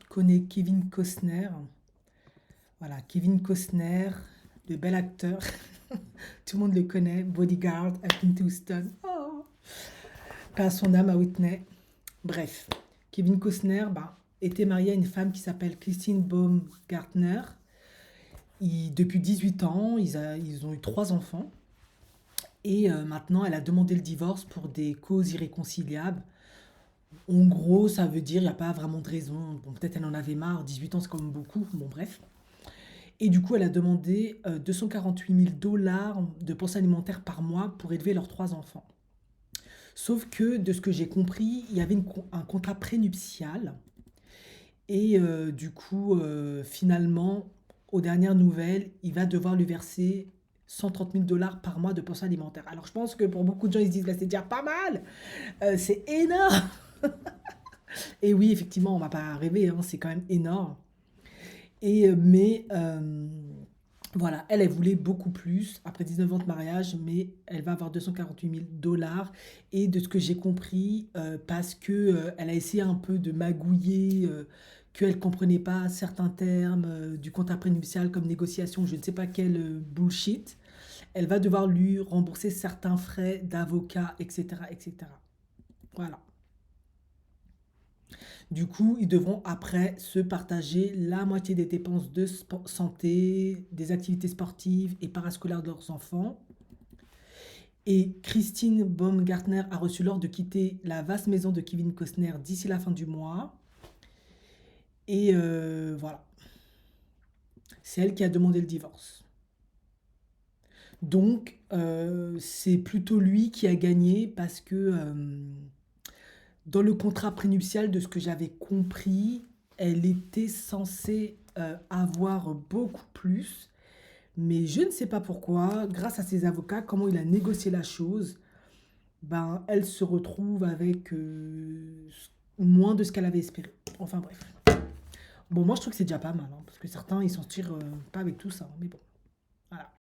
Connaît Kevin Costner. Voilà, Kevin Costner, le bel acteur. Tout le monde le connaît. Bodyguard, à Clint Eastwood. Oh, paix à son âme à Whitney. Bref, Kevin Costner était marié à une femme qui s'appelle Christine Baumgartner. Depuis 18 ans, ils ont eu 3 enfants. Et maintenant, elle a demandé le divorce pour des causes irréconciliables. En gros, ça veut dire il n'y a pas vraiment de raison. Bon, peut-être elle en avait marre. 18 ans, c'est quand même beaucoup. Bon, bref. Et du coup, elle a demandé 248 000 dollars de pension alimentaire par mois pour élever leurs 3 enfants. Sauf que, de ce que j'ai compris, il y avait un contrat prénuptial. Et du coup, finalement, aux dernières nouvelles, il va devoir lui verser 130 000 dollars par mois de pension alimentaire. Alors, je pense que pour beaucoup de gens, ils se disent, bah, c'est déjà pas mal, c'est énorme. Et oui, effectivement, on va pas rêver, hein, c'est quand même énorme. Mais voilà, elle voulait beaucoup plus après 19 ans de mariage, mais elle va avoir 248 000 dollars. Et de ce que j'ai compris, parce que elle a essayé un peu de magouiller, qu'elle comprenait pas certains termes du contrat prénuptial comme négociation, je ne sais pas quel bullshit, elle va devoir lui rembourser certains frais d'avocat, etc., etc. Voilà. Du coup, ils devront après se partager la moitié des dépenses de santé, des activités sportives et parascolaires de leurs enfants. Et Christine Baumgartner a reçu l'ordre de quitter la vaste maison de Kevin Costner d'ici la fin du mois. Et voilà, c'est elle qui a demandé le divorce. Donc, c'est plutôt lui qui a gagné parce que dans le contrat prénuptial, de ce que j'avais compris, elle était censée avoir beaucoup plus. Mais je ne sais pas pourquoi, grâce à ses avocats, comment il a négocié la chose, ben, elle se retrouve avec moins de ce qu'elle avait espéré. Enfin bref. Bon, moi je trouve que c'est déjà pas mal, hein, parce que certains ils s'en tirent pas avec tout ça, hein, mais bon, voilà.